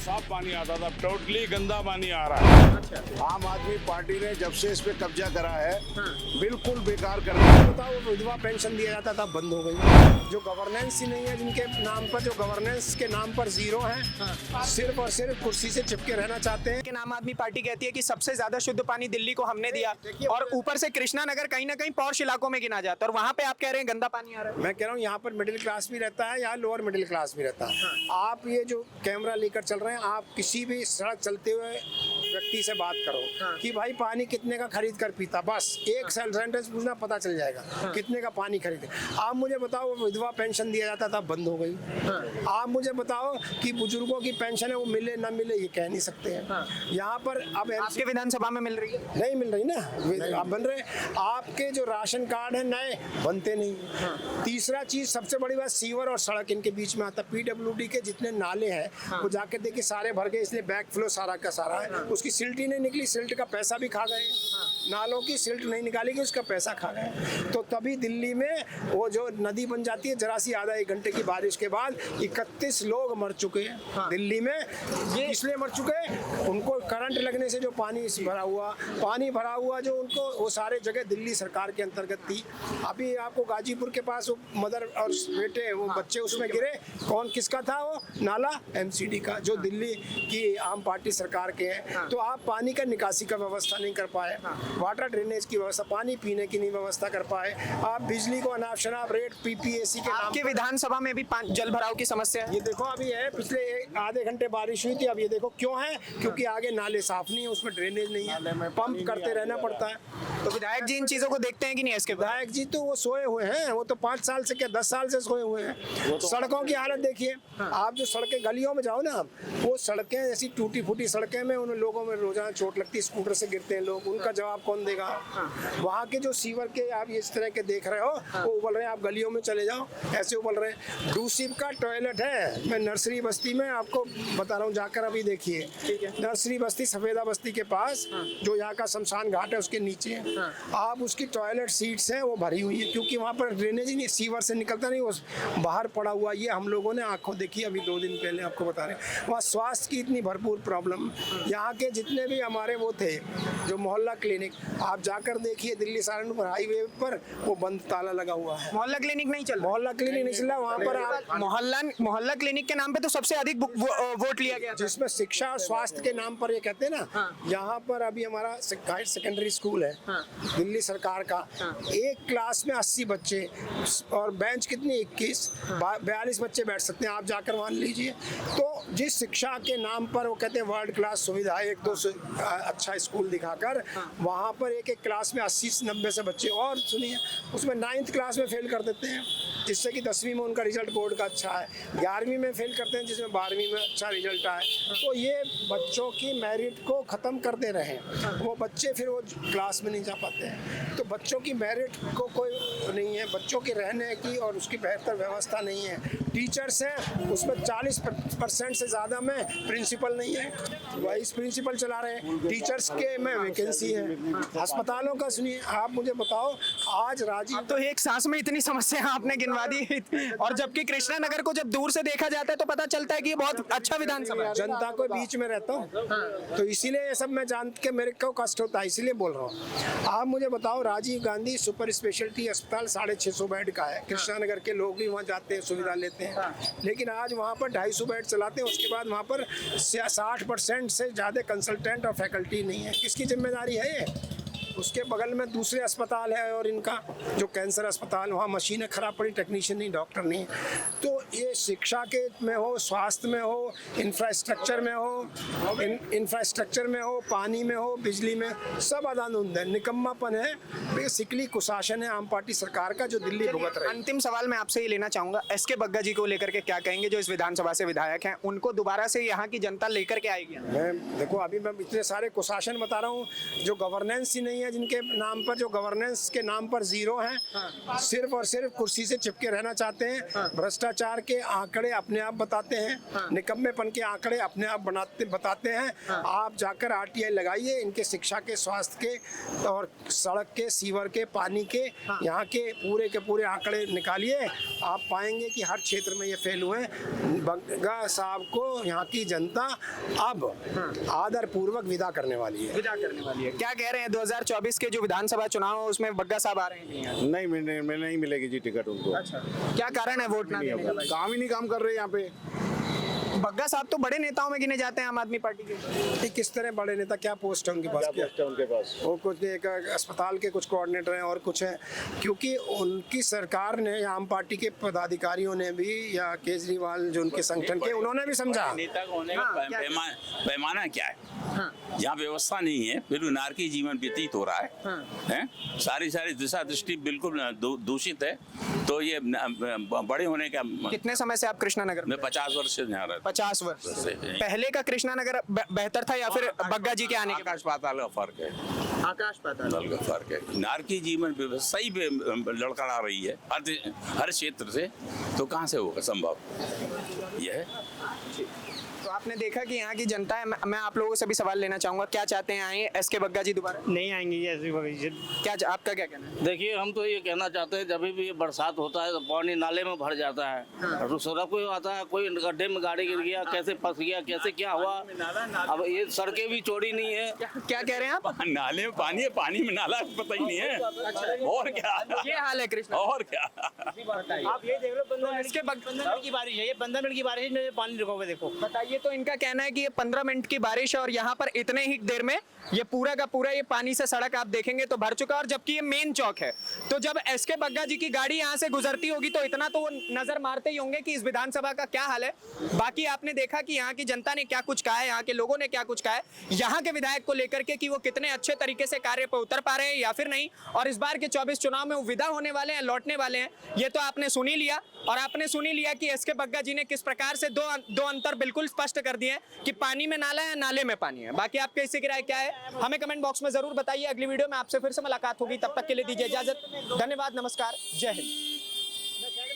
साफ पानी आता था, टोटली गंदा पानी आ रहा है। अच्छा। आम आदमी पार्टी ने जब से इस पे कब्जा करा है, हाँ। बिल्कुल बेकार कर दिया। बताओ, वो विधवा पेंशन दिया जाता था, बंद हो गई। जो गवर्नेंस ही नहीं है, जिनके नाम पर, जो गवर्नेंस के नाम पर जीरो है, सिर्फ और सिर्फ कुर्सी से चिपके रहना चाहते हैं। लेकिन आम आदमी पार्टी कहती है कि सबसे ज्यादा शुद्ध पानी दिल्ली को हमने दिया और ऊपर से कृष्णा नगर कहीं ना कहीं पॉश इलाकों में गिना जाता है और वहां पे आप कह रहे हैं गंदा पानी आ रहा है। मैं कह रहा हूँ यहाँ पर मिडिल क्लास भी रहता है, यहाँ लोअर मिडिल क्लास भी रहता है। आप ये जो कैमरा लेकर चल रहे हैं, आप किसी भी सड़क चलते हुए व्यक्ति से बात करो कि भाई पानी कितने का खरीद कर पीता, बस एक सेंटेंस पूछना, पता चल जाएगा कितने का पानी खरीदे। आप मुझे बताओ, वो विधवा पेंशन दिया जाता था, बंद हो गई। आप मुझे बताओ कि बुजुर्गों की पेंशन है, वो मिले ना मिले ये कह नहीं सकते हैं। यहाँ पर अब आपके विधानसभा में मिल रही है? नहीं मिल रही ना, आप बन रहे। आपके जो राशन कार्ड है नए बनते नहीं। तीसरा चीज सबसे बड़ी बात, सीवर और सड़क इनके बीच में आता। पीडब्ल्यूडी के जितने नाले हैं वो जाके देखिए सारे भर गए, इसलिए बैक फ्लो सारा का सारा है। उसकी सिल्ट ही नहीं निकली, सिल्ट का पैसा भी खा गए। नालों की सिल्ट नहीं निकालेगी, उसका पैसा खा गए। तो तभी दिल्ली में वो जो नदी बन जाती है, जरा सी आधा एक घंटे की बारिश के बाद 31 लोग मर चुके हैं दिल्ली में। ये इसलिए मर चुके हैं, उनको करंट लगने से जो पानी भरा हुआ जो उनको, वो सारे जगह दिल्ली सरकार के अंतर्गत थी। अभी आपको गाजीपुर के पास वो मदर और बेटे, वो बच्चे उसमें गिरे, कौन किसका था वो नाला? एमसीडी का, जो दिल्ली की आम पार्टी सरकार के हैं। तो आप पानी का निकासी का व्यवस्था नहीं कर पाए, वाटर ड्रेनेज की व्यवस्था, पानी पीने की नहीं व्यवस्था कर पाए। आप बिजली को अनाप शनाप रेट पीपीएसी के नाम आपके विधानसभा में भी जल भराव की समस्या है? ये देखो अभी है, पिछले आधे घंटे बारिश हुई थी, अब ये देखो क्यों है, क्योंकि आगे नाले साफ नहीं है, उसमें ड्रेनेज नहीं है, पंप करते रहना पड़ता है। तो विधायक जी इन चीजों को देखते हैं कि नहीं? इसके विधायक जी तो वो सोए हुए हैं, वो तो 5 साल से क्या 10 साल से सोए हुए हैं। सड़कों की हालत देखिए, आप जो सड़कें गलियों में जाओ ना, वो सड़कें ऐसी टूटी फूटी सड़कें में उन लोगों में रोजाना चोट लगती है, स्कूटर से गिरते हैं लोग, उनका जवाब कौन देगा? वहाँ के जो सीवर के आप इस तरह के देख रहे हो, वो उबल रहे हैं, आप गलियों में चले जाओ ऐसे उबल रहे हैं। डूसिप का टॉयलेट है, मैं नर्सरी बस्ती में आपको बता रहा हूँ, जाकर अभी देखिए। नर्सरी बस्ती सफेदा बस्ती के पास, जो यहाँ का शमशान घाट है उसके नीचे, आप उसकी टॉयलेट सीट्स हैं वो भरी हुई है, क्योंकि वहाँ पर ड्रेनेज ही नहीं, सीवर से निकलता नहीं, वो बाहर पड़ा हुआ। ये हम लोगों ने आंखों देखी अभी 2 दिन पहले, आपको बता रहे हैं। वहाँ स्वास्थ्य की इतनी भरपूर प्रॉब्लम। यहाँ के जितने भी हमारे वो थे जो मोहल्ला क्लिनिक, आप जाकर देखिए दिल्ली सहारनपुर हाईवे पर, वो बंद, ताला लगा हुआ है। मोहल्ला क्लिनिक नहीं चल रहा? मोहल्ला क्लिनिक नहीं चल रहा वहाँ पर। आप मोहल्ला क्लिनिक के नाम पे तो सबसे अधिक वोट लिया गया था। जिसमें शिक्षा और स्वास्थ्य के नाम पर ये कहते हैं ना, यहाँ पर अभी हमारा हायर सेकेंडरी स्कूल है दिल्ली सरकार का, एक क्लास में 80 बच्चे और बेंच कितनी 21, 42 बच्चे बैठ सकते हैं, आप जाकर मान लीजिए। तो जिस शिक्षा के नाम पर वो कहते हैं वर्ल्ड क्लास सुविधा, 1-2 अच्छा स्कूल दिखाकर, वहाँ पर एक क्लास में 80-90 से बच्चे, और सुनिए उसमें 9th क्लास में फेल कर देते हैं, जिससे कि 10वीं में उनका रिजल्ट बोर्ड का अच्छा है, 11वीं में फेल करते हैं जिसमें 12वीं में अच्छा रिजल्ट आए। तो ये बच्चों की मेरिट को ख़त्म कर दे रहे हैं, वो बच्चे फिर वो क्लास में नहीं जा पाते हैं। तो बच्चों की मेरिट को कोई नहीं है, बच्चों के रहने की और उसकी बेहतर व्यवस्था नहीं है। टीचर्स हैं उसमें 40% से ज़्यादा में प्रिंसिपल नहीं है, वाइस प्रिंसिपल चला रहे हैं, टीचर्स के में वैकेंसी है। अस्पतालों का सुनिए, आप मुझे बताओ, आज राजीव तो एक सांस में इतनी समस्या आपने गिनवा दी, और जबकि कृष्णा नगर को जब दूर से देखा जाता है तो पता चलता है कि ये बहुत अच्छा विधानसभा है। जनता को बीच में रहता हूँ, तो इसीलिए ये सब मैं जान के मेरे को कष्ट होता है, इसीलिए बोल रहा हूँ। आप मुझे बताओ, राजीव गांधी सुपर स्पेशलिटी अस्पताल 650 बेड का है, कृष्णा नगर के लोग भी वहाँ जाते हैं, सुविधा लेते हैं, लेकिन आज वहाँ पर 250 बेड चलाते हैं। उसके बाद वहाँ पर 60% से ज़्यादा कंसल्टेंट और फैकल्टी नहीं है। किसकी जिम्मेदारी है ये? उसके बगल में दूसरे अस्पताल है, और इनका जो कैंसर अस्पताल, वहाँ मशीनें खराब पड़ी, टेक्नीशियन नहीं, डॉक्टर नहीं। तो ये शिक्षा के में हो, स्वास्थ्य में हो, इंफ्रास्ट्रक्चर में हो, पानी में हो, बिजली में, सब अदानुंद है, निकम्मापन है, बेसिकली कुशासन है आम पार्टी सरकार का, जो दिल्ली भुगत रही है। अंतिम सवाल मैं आपसे ही लेना चाहूंगा, एसके बग्गा जी को लेकर के क्या कहेंगे, जो इस विधानसभा से विधायक हैं, उनको दोबारा से यहाँ की जनता लेकर के आएगी? मैं देखो, अभी मैं इतने सारे कुशासन बता रहा हूँ, जो गवर्नेंस ही नहीं है हैं जिनके नाम पर, जो गवर्नेंस के नाम पर जीरो हैं, सिर्फ और सिर्फ कुर्सी से चिपके रहना चाहते हैं, भ्रष्टाचार के आंकड़े अपने आप बताते हैं, निकम्मेपन के आंकड़े अपने आप बताते हैं। आप जाकर RTI लगाइए, इनके शिक्षा के, स्वास्थ्य के और सड़क के, सीवर के, पानी के, यहाँ के पूरे आंकड़े निकालिए। आप पाएंगे कि हर क्षेत्र में ये फेल हुए हैं। बग्गा साहब को यहाँ की जनता अब आदर पूर्वक विदा करने वाली है। क्या कह रहे हैं 2024 के जो विधानसभा चुनाव है उसमें बग्गा साहब आ रहे हैं? नहीं नहीं मिलेगी जी टिकट उनको। अच्छा, क्या कारण है वोट ना देने का भाई? काम ही नहीं काम कर रहे यहाँ पे। बग्गा साहब तो बड़े नेताओं में गिने जाते हैं आम आदमी पार्टी के। ये किस तरह बड़े नेता, क्या पोस्ट है उनके पास? उनके पास वो कुछ एक अस्पताल के कुछ कोऑर्डिनेटर हैं और कुछ हैं, क्योंकि उनकी सरकार ने, आम पार्टी के पदाधिकारियों ने भी, या केजरीवाल जो उनके संगठन के, उन्होंने भी समझा। नेता का होने का पैमाना क्या है? यहाँ व्यवस्था नहीं है, फिर नारकी जीवन व्यतीत हो रहा है, हैं? सारी दिशा दृष्टि बिल्कुल दूषित है। तो ये बड़े होने का, कितने समय से आप कृष्णा नगर में? मैं 50 वर्ष से यहाँ रहता 50 वर्ष से। पहले का कृष्णा नगर बेहतर था या फिर बग्गा जी के आने के बाद? आकाश पाताल का फर्क है, आकाश पाताल का फर्क है। नारकी जीवन व्यवस्था सही लड़खड़ा रही है हर क्षेत्र से, तो कहाँ से होगा संभव? यह है। तो आपने देखा कि यहाँ की जनता है। मैं आप लोगों से भी सवाल लेना चाहूंगा, क्या चाहते हैं आए SK बग्गा जी दोबारा? नहीं आएंगे ये ऐसी बगीचे। क्या आपका क्या कहना है? देखिए, हम तो ये कहना चाहते हैं, जब भी बरसात होता है तो पानी नाले में भर जाता है, तो सड़क पे आता है, कोई गड्ढे में गाड़ी गिर गया, कैसे फंस गया, कैसे क्या हुआ। अब ये सड़कें भी चौड़ी नहीं है। क्या कह रहे हैं आप? नाले में पानी है, पानी में नाला पता ही नहीं है। और क्या ये हाल है कृष्णा? और क्या? आप ये देख लो, 15 मिनट की बारिश है, ये 15 मिनट की बारिश में पानी रुका हुआ, देखो। बताइए। तो इनका कहना है कि ये 15 मिनट की बारिश है और यहाँ पर इतने ही देर में ये पूरा का पूरा ये पानी से सड़क आप देखेंगे तो भर चुका है। और जबकि ये मेन चौक है, तो जब SK बग्गा जी की गाड़ी यहाँ से गुजरती होगी तो इतना तो वो नजर मारते ही होंगे कि इस विधानसभा का क्या हाल है। बाकी आपने देखा कि यहाँ की जनता ने क्या कुछ कहा है, यहाँ के लोगों ने क्या कुछ कहा है यहाँ के विधायक को लेकर के, कि वो कितने अच्छे तरीके से कार्य पर उतर पा रहे हैं या फिर नहीं, और इस बार के 24 चुनाव में वो विदा होने वाले हैं, लौटने वाले हैं, ये तो आपने सुन ही लिया। और आपने सुन ही लिया कि SK बग्गा जी ने किस प्रकार से दो अंतर बिल्कुल स्पष्ट कर दिए कि पानी में नाला है, नाले में पानी है। बाकी आपके इससे की राय क्या है हमें कमेंट बॉक्स में जरूर बताइए। अगली वीडियो में आपसे फिर से मुलाकात होगी, तब तक के लिए दीजिए इजाजत। धन्यवाद, नमस्कार, जय हिंद।